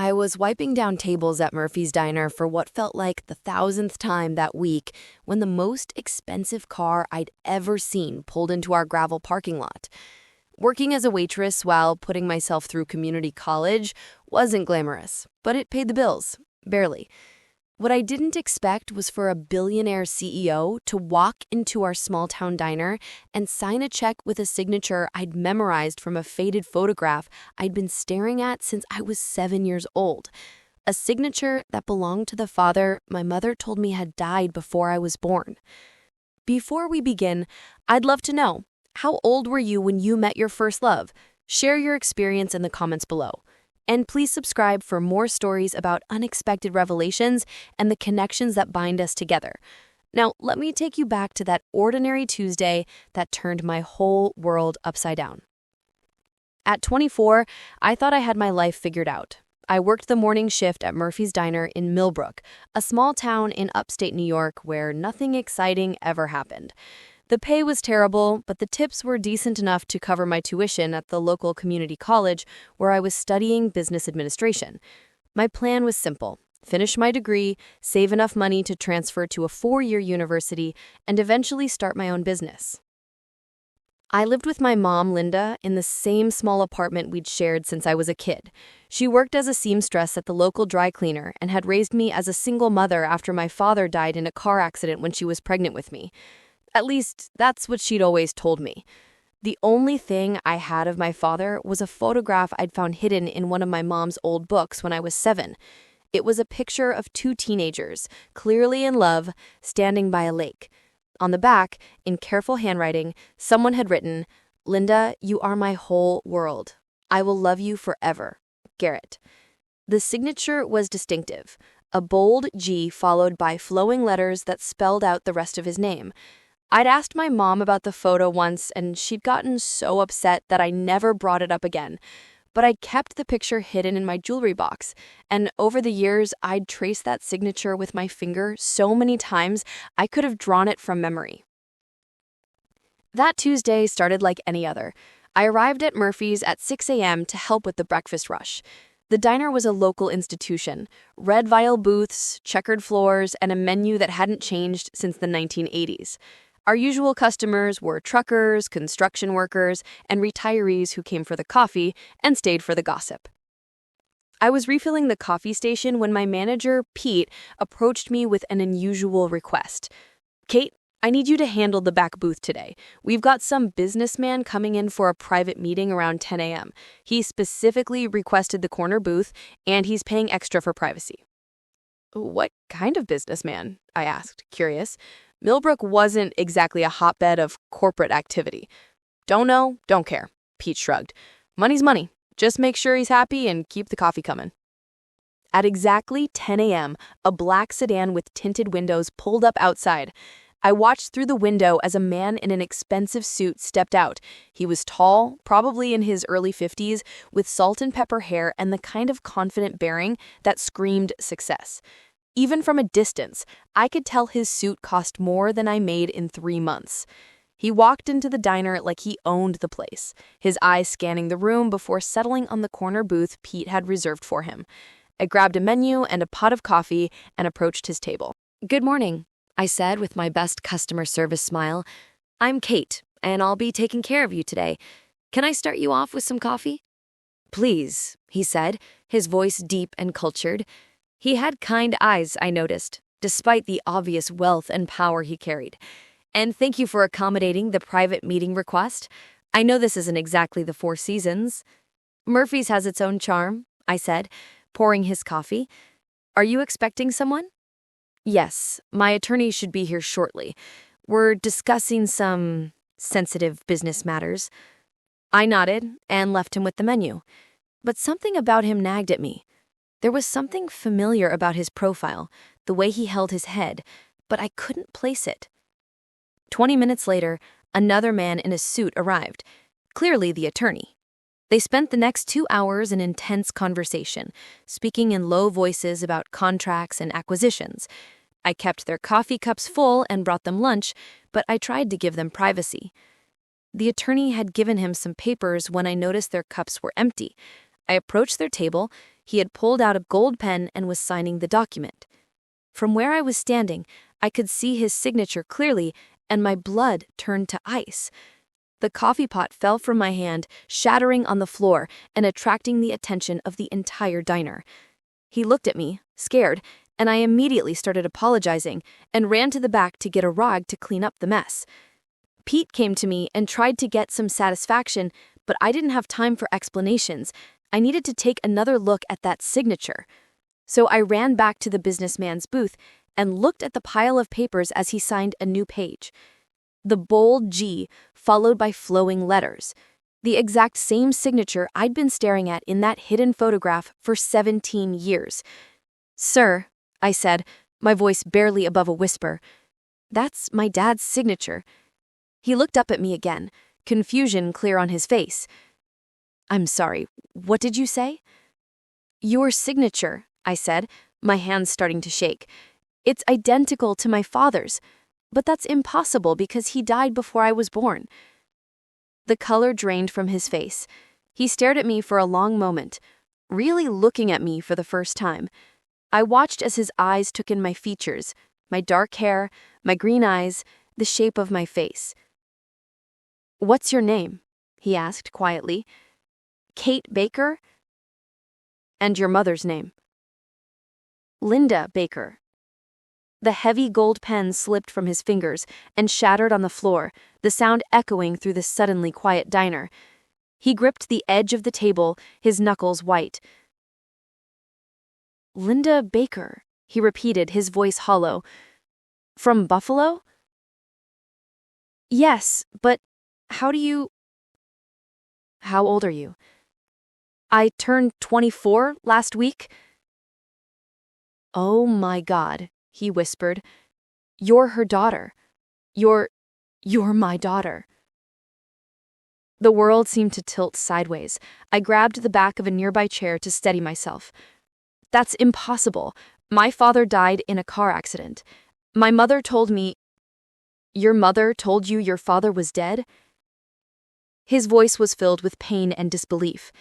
I was wiping down tables at Murphy's Diner for what felt like the thousandth time that week when the most expensive car I'd ever seen pulled into our gravel parking lot. Working as a waitress while putting myself through community college wasn't glamorous, but it paid the bills, barely. What I didn't expect was for a billionaire CEO to walk into our small-town diner and sign a check with a signature I'd memorized from a faded photograph I'd been staring at since I was 7 years old. A signature that belonged to the father my mother told me had died before I was born. Before we begin, I'd love to know, how old were you when you met your first love? Share your experience in the comments below. And please subscribe for more stories about unexpected revelations and the connections that bind us together. Now, let me take you back to that ordinary Tuesday that turned my whole world upside down. At 24, I thought I had my life figured out. I worked the morning shift at Murphy's Diner in Millbrook, a small town in upstate New York where nothing exciting ever happened. The pay was terrible, but the tips were decent enough to cover my tuition at the local community college where I was studying business administration. My plan was simple: finish my degree, save enough money to transfer to a 4-year university, and eventually start my own business. I lived with my mom, Linda, in the same small apartment we'd shared since I was a kid. She worked as a seamstress at the local dry cleaner and had raised me as a single mother after my father died in a car accident when she was pregnant with me. At least, that's what she'd always told me. The only thing I had of my father was a photograph I'd found hidden in one of my mom's old books when I was 7. It was a picture of 2 teenagers, clearly in love, standing by a lake. On the back, in careful handwriting, someone had written, "Linda, you are my whole world. I will love you forever. Garrett." The signature was distinctive, a bold G followed by flowing letters that spelled out the rest of his name. I'd asked my mom about the photo once, and she'd gotten so upset that I never brought it up again. But I kept the picture hidden in my jewelry box, and over the years, I'd traced that signature with my finger so many times I could have drawn it from memory. That Tuesday started like any other. I arrived at Murphy's at 6 a.m. to help with the breakfast rush. The diner was a local institution, red vinyl booths, checkered floors, and a menu that hadn't changed since the 1980s. Our usual customers were truckers, construction workers, and retirees who came for the coffee and stayed for the gossip. I was refilling the coffee station when my manager, Pete, approached me with an unusual request. "Kate, I need you to handle the back booth today. We've got some businessman coming in for a private meeting around 10 a.m. He specifically requested the corner booth, and he's paying extra for privacy." "What kind of businessman?" I asked, curious. Millbrook wasn't exactly a hotbed of corporate activity. "Don't know, don't care," Pete shrugged. "Money's money. Just make sure he's happy and keep the coffee coming." At exactly 10 a.m., a black sedan with tinted windows pulled up outside. I watched through the window as a man in an expensive suit stepped out. He was tall, probably in his early 50s, with salt and pepper hair and the kind of confident bearing that screamed success. Even from a distance, I could tell his suit cost more than I made in 3 months. He walked into the diner like he owned the place, his eyes scanning the room before settling on the corner booth Pete had reserved for him. I grabbed a menu and a pot of coffee and approached his table. "Good morning," I said with my best customer service smile. "I'm Kate, and I'll be taking care of you today. Can I start you off with some coffee?" "Please," he said, his voice deep and cultured. He had kind eyes, I noticed, despite the obvious wealth and power he carried. "And thank you for accommodating the private meeting request. I know this isn't exactly the Four Seasons." "Murphy's has its own charm," I said, pouring his coffee. "Are you expecting someone?" "Yes, my attorney should be here shortly. We're discussing some sensitive business matters." I nodded and left him with the menu. But something about him nagged at me. There was something familiar about his profile, the way he held his head, but I couldn't place it. 20 minutes later, another man in a suit arrived, clearly the attorney. They spent the next 2 hours in intense conversation, speaking in low voices about contracts and acquisitions. I kept their coffee cups full and brought them lunch, but I tried to give them privacy. The attorney had given him some papers when I noticed their cups were empty. I approached their table. He had pulled out a gold pen and was signing the document. From where I was standing, I could see his signature clearly, and my blood turned to ice. The coffee pot fell from my hand, shattering on the floor and attracting the attention of the entire diner. He looked at me, scared, and I immediately started apologizing and ran to the back to get a rag to clean up the mess. Pete came to me and tried to get some satisfaction, but I didn't have time for explanations. I needed to take another look at that signature. So I ran back to the businessman's booth and looked at the pile of papers as he signed a new page. The bold G, followed by flowing letters. The exact same signature I'd been staring at in that hidden photograph for 17 years. "Sir," I said, my voice barely above a whisper, "that's my dad's signature." He looked up at me again, confusion clear on his face. "I'm sorry, what did you say?" "Your signature," I said, my hands starting to shake. "It's identical to my father's, but that's impossible because he died before I was born." The color drained from his face. He stared at me for a long moment, really looking at me for the first time. I watched as his eyes took in my features, my dark hair, my green eyes, the shape of my face. "What's your name?" he asked quietly. "Kate Baker." "And your mother's name?" "Linda Baker." The heavy gold pen slipped from his fingers and shattered on the floor, the sound echoing through the suddenly quiet diner. He gripped the edge of the table, his knuckles white. "Linda Baker," he repeated, his voice hollow. "From Buffalo?" "Yes, but how do you—" "How old are you?" "I turned 24 last week." "Oh my God," he whispered. "You're her daughter. You're my daughter." The world seemed to tilt sideways. I grabbed the back of a nearby chair to steady myself. "That's impossible. My father died in a car accident. My mother told me—" "Your mother told you your father was dead?" His voice was filled with pain and disbelief.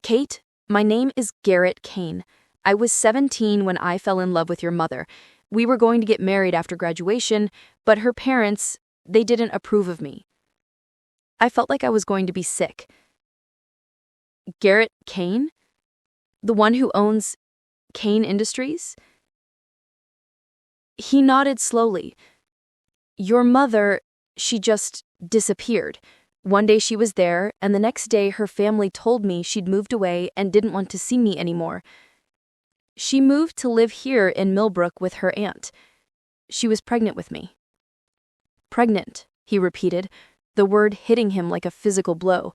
"Kate, my name is Garrett Kane. I was 17 when I fell in love with your mother. We were going to get married after graduation, but her parents, they didn't approve of me." I felt like I was going to be sick. "Garrett Kane? The one who owns Kane Industries?" He nodded slowly. "Your mother, she just disappeared. One day she was there, and the next day her family told me she'd moved away and didn't want to see me anymore. She moved to live here in Millbrook with her aunt. She was pregnant with me." "Pregnant," he repeated, the word hitting him like a physical blow.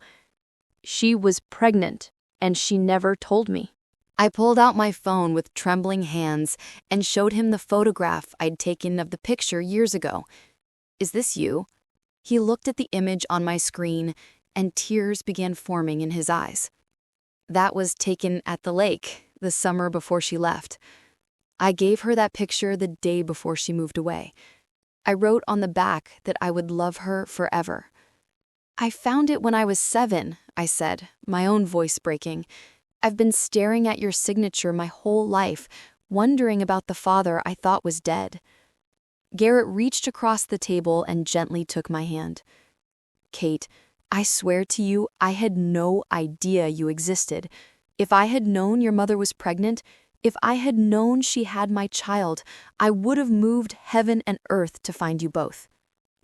"She was pregnant, and she never told me." I pulled out my phone with trembling hands and showed him the photograph I'd taken of the picture years ago. "Is this you?" He looked at the image on my screen, and tears began forming in his eyes. "That was taken at the lake, the summer before she left. I gave her that picture the day before she moved away. I wrote on the back that I would love her forever." "I found it when I was 7, I said, my own voice breaking. "I've been staring at your signature my whole life, wondering about the father I thought was dead." Garrett reached across the table and gently took my hand. "Kate, I swear to you, I had no idea you existed. If I had known your mother was pregnant, if I had known she had my child, I would have moved heaven and earth to find you both.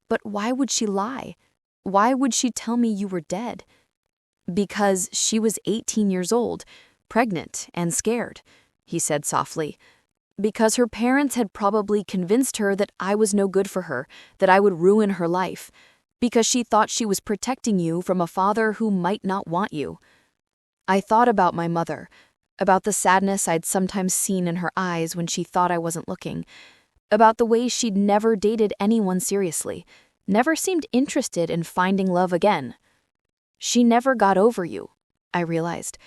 But why would she lie? Why would she tell me you were dead?" "Because she was 18 years old, pregnant and scared," he said softly. "Because her parents had probably convinced her that I was no good for her, that I would ruin her life. Because she thought she was protecting you from a father who might not want you." I thought about my mother, about the sadness I'd sometimes seen in her eyes when she thought I wasn't looking, about the way she'd never dated anyone seriously, never seemed interested in finding love again. "She never got over you," I realized.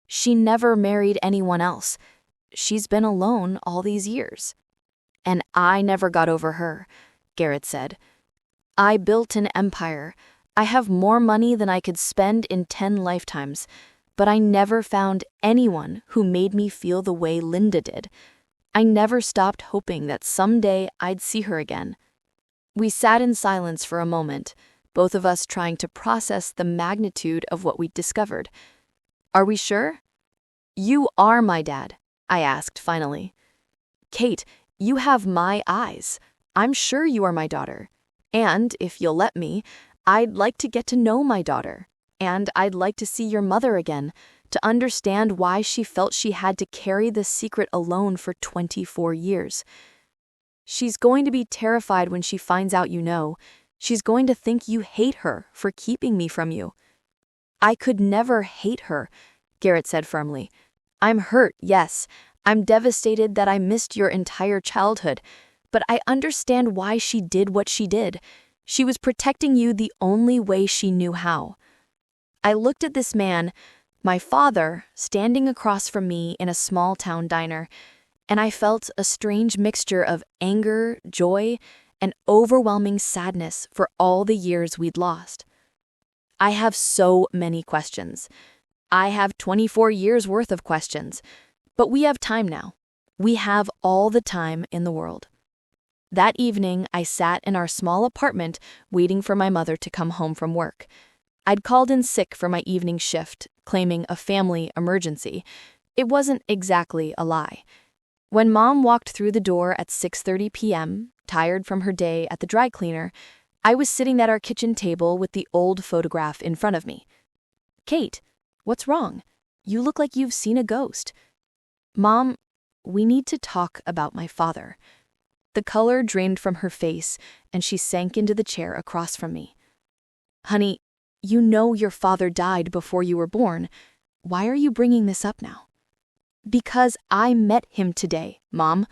"She never married anyone else. She's been alone all these years." "And I never got over her," Garrett said. "I built an empire. I have more money than I could spend in 10 lifetimes. but I never found anyone who made me feel the way Linda did. I never stopped hoping that someday I'd see her again. We sat in silence for a moment, both of us trying to process the magnitude of what we'd discovered. "Are we sure?" "You are my dad," I asked finally. "Kate, you have my eyes. I'm sure you are my daughter. And, if you'll let me, I'd like to get to know my daughter. And I'd like to see your mother again, to understand why she felt she had to carry this secret alone for 24 years. She's going to be terrified when she finds out you know. She's going to think you hate her for keeping me from you." "I could never hate her," Garrett said firmly. "I'm hurt, yes. I'm devastated that I missed your entire childhood. But I understand why she did what she did. She was protecting you the only way she knew how." I looked at this man, my father, standing across from me in a small-town diner, and I felt a strange mixture of anger, joy, and overwhelming sadness for all the years we'd lost. I have so many questions. I have 24 years worth of questions, but we have time now. We have all the time in the world. That evening, I sat in our small apartment waiting for my mother to come home from work. I'd called in sick for my evening shift, claiming a family emergency. It wasn't exactly a lie. When Mom walked through the door at 6:30 p.m., tired from her day at the dry cleaner, I was sitting at our kitchen table with the old photograph in front of me. "Kate, what's wrong? You look like you've seen a ghost." "Mom, we need to talk about my father." The color drained from her face, and she sank into the chair across from me. "Honey, you know your father died before you were born. Why are you bringing this up now?" "Because I met him today, Mom.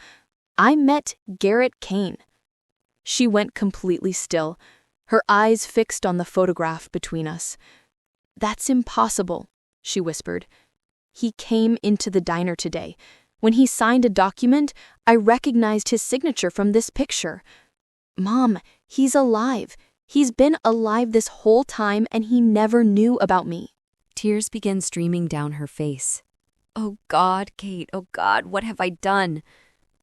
I met Garrett Kane." She went completely still, her eyes fixed on the photograph between us. "That's impossible," she whispered. "He came into the diner today. When he signed a document, I recognized his signature from this picture." "Mom, he's alive. He's been alive this whole time and he never knew about me." Tears began streaming down her face. "Oh God, Kate, oh God, what have I done?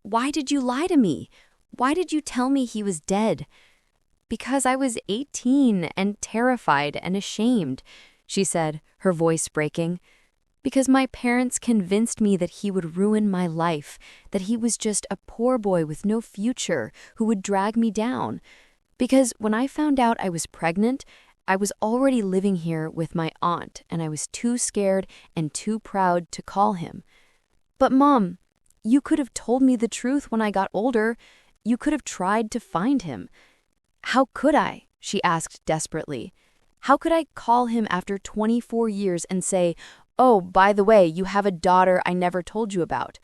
Why did you lie to me? Why did you tell me he was dead?" "Because I was 18 and terrified and ashamed," she said, her voice breaking. "Because my parents convinced me that he would ruin my life, that he was just a poor boy with no future who would drag me down. Because when I found out I was pregnant, I was already living here with my aunt, and I was too scared and too proud to call him." "But Mom, you could have told me the truth when I got older. You could have tried to find him." "How could I?" she asked desperately. "How could I call him after 24 years and say, 'Oh, by the way, you have a daughter I never told you about'?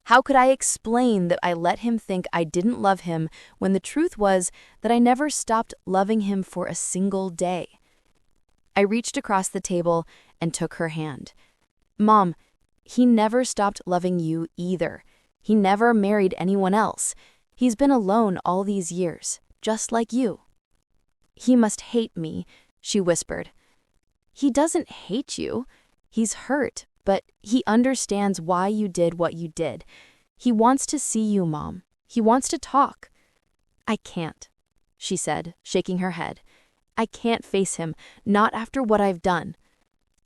How could I explain that I let him think I didn't love him when the truth was that I never stopped loving him for a single day?" I reached across the table and took her hand. "Mom, he never stopped loving you either. He never married anyone else. He's been alone all these years, just like you." "He must hate me," she whispered. "He doesn't hate you. He's hurt, but he understands why you did what you did. He wants to see you, Mom. He wants to talk." "I can't," she said, shaking her head. "I can't face him, not after what I've done."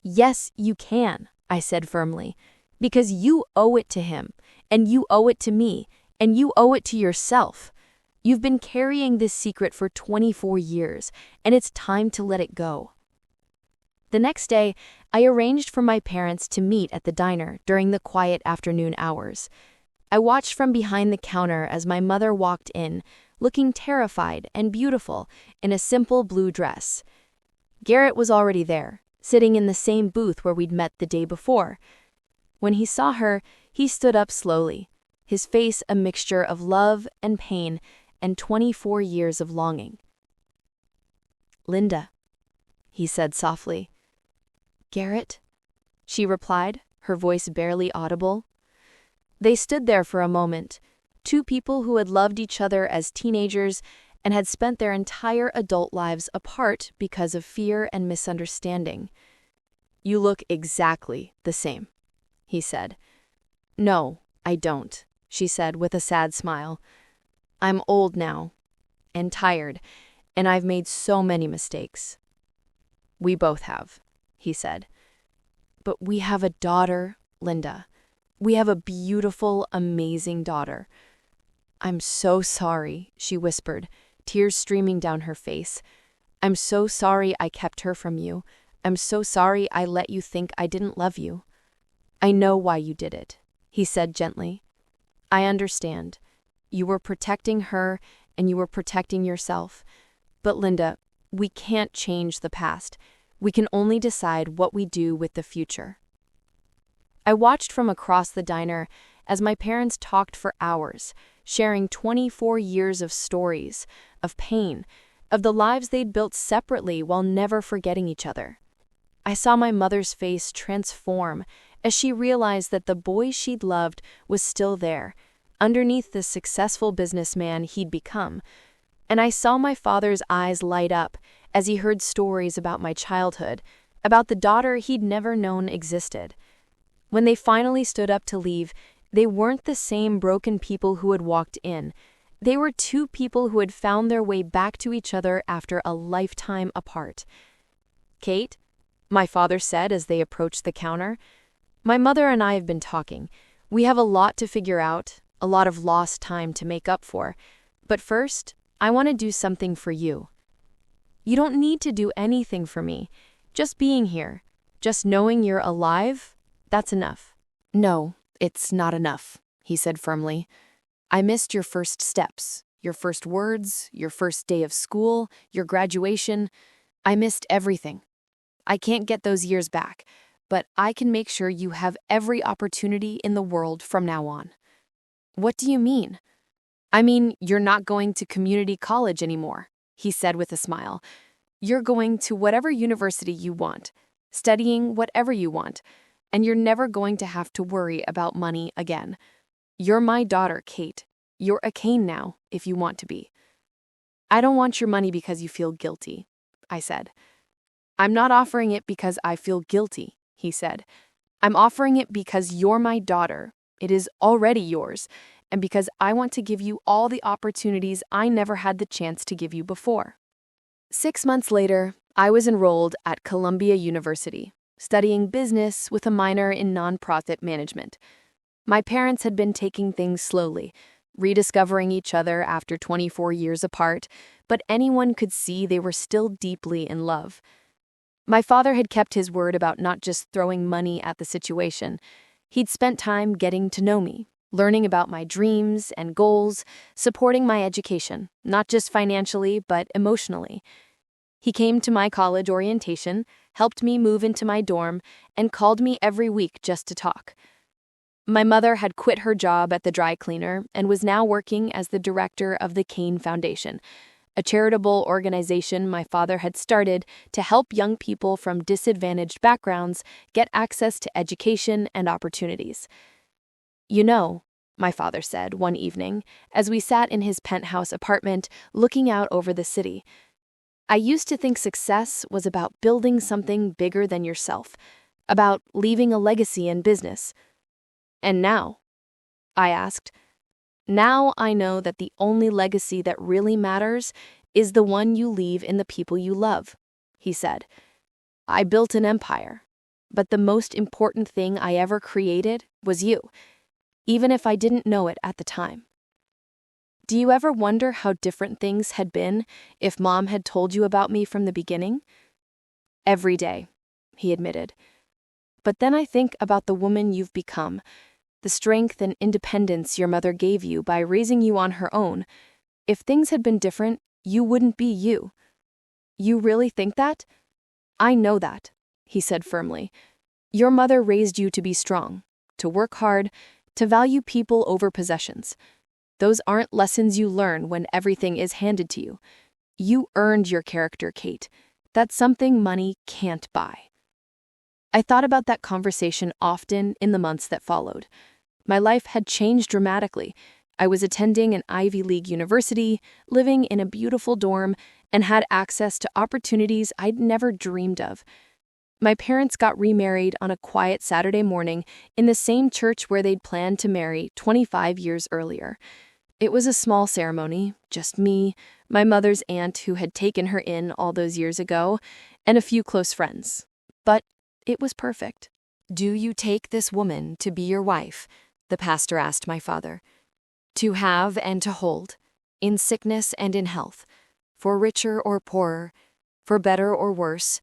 "Yes, you can," I said firmly, "because you owe it to him, and you owe it to me, and you owe it to yourself. You've been carrying this secret for 24 years, and it's time to let it go." The next day, I arranged for my parents to meet at the diner during the quiet afternoon hours. I watched from behind the counter as my mother walked in, looking terrified and beautiful in a simple blue dress. Garrett was already there, sitting in the same booth where we'd met the day before. When he saw her, he stood up slowly, his face a mixture of love and pain and 24 years of longing. "Linda," he said softly. "Garrett?" she replied, her voice barely audible. They stood there for a moment, two people who had loved each other as teenagers and had spent their entire adult lives apart because of fear and misunderstanding. You look exactly the same, he said. No, I don't, she said with a sad smile. I'm old now, and tired, and I've made so many mistakes. We both have, he said. But we have a daughter, Linda. We have a beautiful, amazing daughter. I'm so sorry, she whispered, tears streaming down her face. I'm so sorry I kept her from you. I'm so sorry I let you think I didn't love you. I know why you did it, he said gently. I understand. You were protecting her and you were protecting yourself. But Linda, we can't change the past. We can only decide what we do with the future. I watched from across the diner as my parents talked for hours, sharing 24 years of stories, of pain, of the lives they'd built separately while never forgetting each other. I saw my mother's face transform as she realized that the boy she'd loved was still there, underneath the successful businessman he'd become. And I saw my father's eyes light up as he heard stories about my childhood, about the daughter he'd never known existed. When they finally stood up to leave, they weren't the same broken people who had walked in. They were two people who had found their way back to each other after a lifetime apart. Kate, my father said as they approached the counter, my mother and I have been talking. We have a lot to figure out, a lot of lost time to make up for. But first, I want to do something for you. You don't need to do anything for me. Just being here, just knowing you're alive, that's enough. No, it's not enough, he said firmly. I missed your first steps, your first words, your first day of school, your graduation. I missed everything. I can't get those years back, but I can make sure you have every opportunity in the world from now on. What do you mean? I mean, you're not going to community college anymore, he said with a smile. You're going to whatever university you want, studying whatever you want, and you're never going to have to worry about money again. You're my daughter, Kate. You're a Kane now, if you want to be. I don't want your money because you feel guilty, I said. I'm not offering it because I feel guilty, he said. I'm offering it because you're my daughter. It is already yours, and because I want to give you all the opportunities I never had the chance to give you before. 6 months later, I was enrolled at Columbia University, studying business with a minor in nonprofit management. My parents had been taking things slowly, rediscovering each other after 24 years apart, but anyone could see they were still deeply in love. My father had kept his word about not just throwing money at the situation. He'd spent time getting to know me, learning about my dreams and goals, supporting my education, not just financially, but emotionally. He came to my college orientation, helped me move into my dorm, and called me every week just to talk. My mother had quit her job at the dry cleaner and was now working as the director of the Kane Foundation, a charitable organization my father had started to help young people from disadvantaged backgrounds get access to education and opportunities. You know, my father said one evening as we sat in his penthouse apartment looking out over the city, I used to think success was about building something bigger than yourself, about leaving a legacy in business. And now? I asked. Now I know that the only legacy that really matters is the one you leave in the people you love, he said. I built an empire, but the most important thing I ever created was you, even if I didn't know it at the time. Do you ever wonder how different things had been if Mom had told you about me from the beginning? Every day, he admitted. But then I think about the woman you've become, the strength and independence your mother gave you by raising you on her own. If things had been different, you wouldn't be you. You really think that? I know that, he said firmly. Your mother raised you to be strong, to work hard, to value people over possessions. Those aren't lessons you learn when everything is handed to you. You earned your character, Kate. That's something money can't buy. I thought about that conversation often in the months that followed. My life had changed dramatically. I was attending an Ivy League university, living in a beautiful dorm, and had access to opportunities I'd never dreamed of. My parents got remarried on a quiet Saturday morning in the same church where they'd planned to marry 25 years earlier. It was a small ceremony, just me, my mother's aunt who had taken her in all those years ago, and a few close friends. But it was perfect. "Do you take this woman to be your wife?" the pastor asked my father. "To have and to hold, in sickness and in health, for richer or poorer, for better or worse,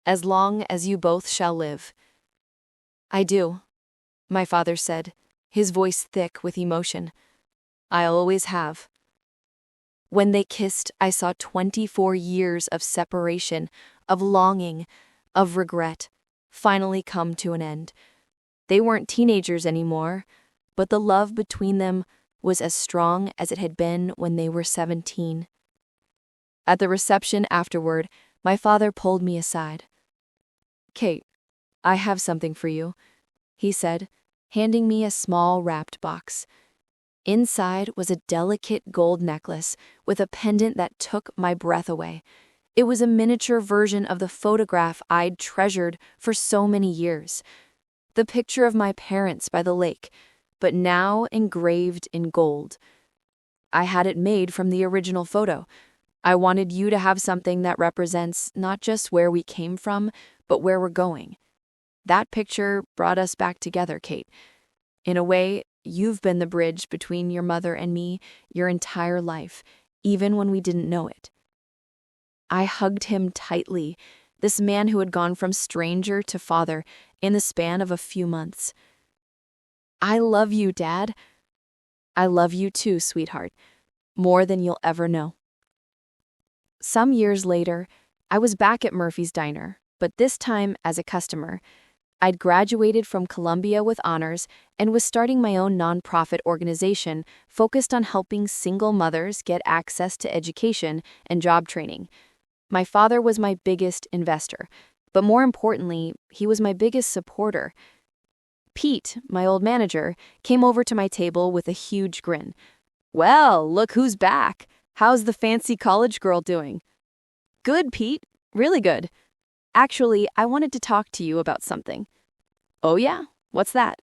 as long as you both shall live?" "I do," my father said, his voice thick with emotion. "I always have." When they kissed, I saw 24 years of separation, of longing, of regret, finally come to an end. They weren't teenagers anymore, but the love between them was as strong as it had been when they were 17. At the reception afterward, my father pulled me aside. "Kate, I have something for you," he said, handing me a small wrapped box. Inside was a delicate gold necklace with a pendant that took my breath away. It was a miniature version of the photograph I'd treasured for so many years. The picture of my parents by the lake, but now engraved in gold. I had it made from the original photo. I wanted you to have something that represents not just where we came from, but where we're going. That picture brought us back together, Kate. In a way, you've been the bridge between your mother and me your entire life, even when we didn't know it. I hugged him tightly, this man who had gone from stranger to father in the span of a few months. "I love you, Dad." "I love you too, sweetheart, more than you'll ever know." Some years later, I was back at Murphy's Diner, but this time as a customer. I'd graduated from Columbia with honors and was starting my own nonprofit organization focused on helping single mothers get access to education and job training. My father was my biggest investor, but more importantly, he was my biggest supporter. Pete, my old manager, came over to my table with a huge grin. "Well, look who's back. How's the fancy college girl doing?" "Good, Pete. Really good. Actually, I wanted to talk to you about something." "Oh yeah? What's that?"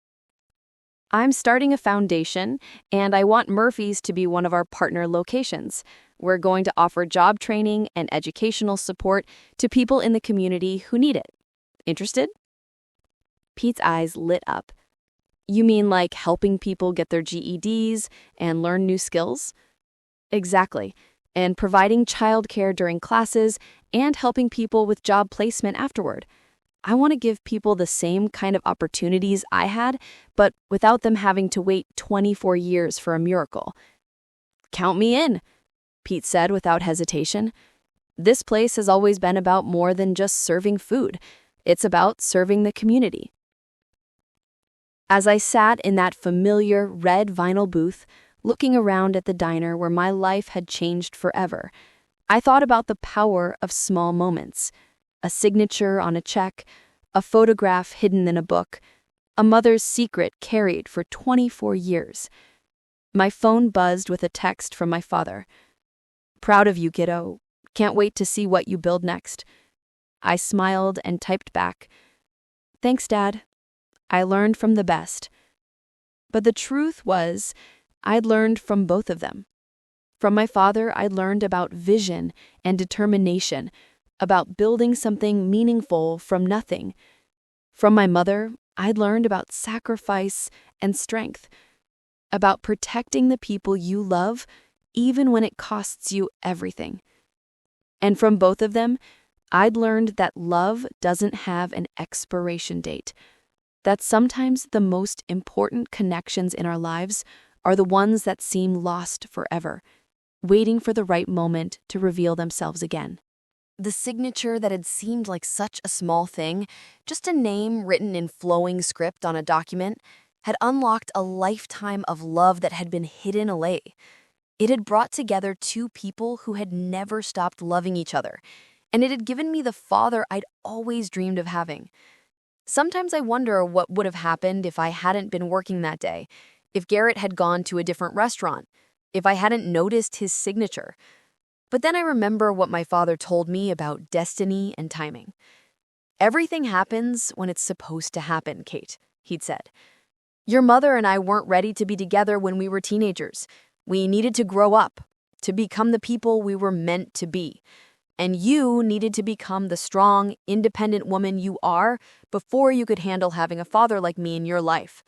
"I'm starting a foundation, and I want Murphy's to be one of our partner locations. We're going to offer job training and educational support to people in the community who need it. Interested?" Pete's eyes lit up. "You mean like helping people get their GEDs and learn new skills?" "Exactly. And providing childcare during classes and helping people with job placement afterward. I want to give people the same kind of opportunities I had, but without them having to wait 24 years for a miracle." "Count me in," Pete said without hesitation. "This place has always been about more than just serving food. It's about serving the community." As I sat in that familiar red vinyl booth, looking around at the diner where my life had changed forever, I thought about the power of small moments. A signature on a check, a photograph hidden in a book, a mother's secret carried for 24 years. My phone buzzed with a text from my father. "Proud of you, kiddo. Can't wait to see what you build next." I smiled and typed back, "Thanks, Dad. I learned from the best." But the truth was, I'd learned from both of them. From my father, I'd learned about vision and determination, about building something meaningful from nothing. From my mother, I'd learned about sacrifice and strength, about protecting the people you love, even when it costs you everything. And from both of them, I'd learned that love doesn't have an expiration date, that sometimes the most important connections in our lives are the ones that seem lost forever, waiting for the right moment to reveal themselves again. The signature that had seemed like such a small thing, just a name written in flowing script on a document, had unlocked a lifetime of love that had been hidden away. It had brought together two people who had never stopped loving each other, and it had given me the father I'd always dreamed of having. Sometimes I wonder what would have happened if I hadn't been working that day, if Garrett had gone to a different restaurant, if I hadn't noticed his signature. But then I remember what my father told me about destiny and timing. "Everything happens when it's supposed to happen, Kate," he'd said. "Your mother and I weren't ready to be together when we were teenagers. We needed to grow up, to become the people we were meant to be. And you needed to become the strong, independent woman you are before you could handle having a father like me in your life."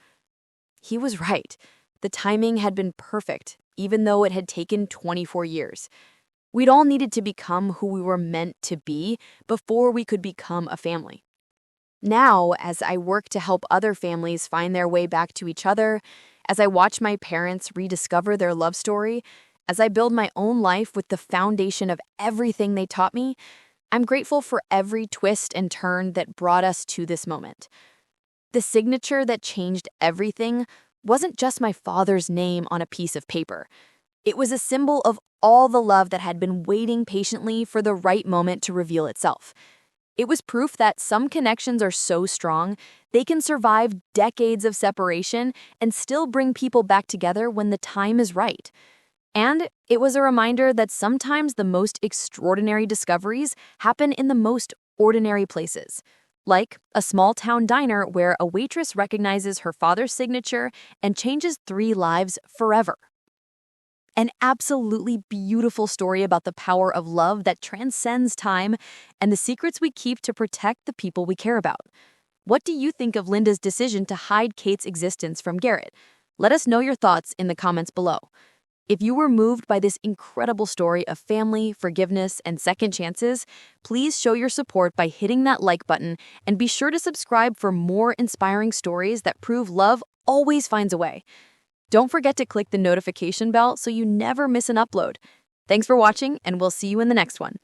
He was right. The timing had been perfect, even though it had taken 24 years. We'd all needed to become who we were meant to be before we could become a family. Now, as I work to help other families find their way back to each other, as I watch my parents rediscover their love story, as I build my own life with the foundation of everything they taught me, I'm grateful for every twist and turn that brought us to this moment. The signature that changed everything wasn't just my father's name on a piece of paper. It was a symbol of all the love that had been waiting patiently for the right moment to reveal itself. It was proof that some connections are so strong, they can survive decades of separation and still bring people back together when the time is right. And it was a reminder that sometimes the most extraordinary discoveries happen in the most ordinary places. Like a small town diner where a waitress recognizes her father's signature and changes 3 lives forever. An absolutely beautiful story about the power of love that transcends time and the secrets we keep to protect the people we care about. What do you think of Linda's decision to hide Kate's existence from Garrett? Let us know your thoughts in the comments below. If you were moved by this incredible story of family, forgiveness, and second chances, please show your support by hitting that like button and be sure to subscribe for more inspiring stories that prove love always finds a way. Don't forget to click the notification bell so you never miss an upload. Thanks for watching, and we'll see you in the next one.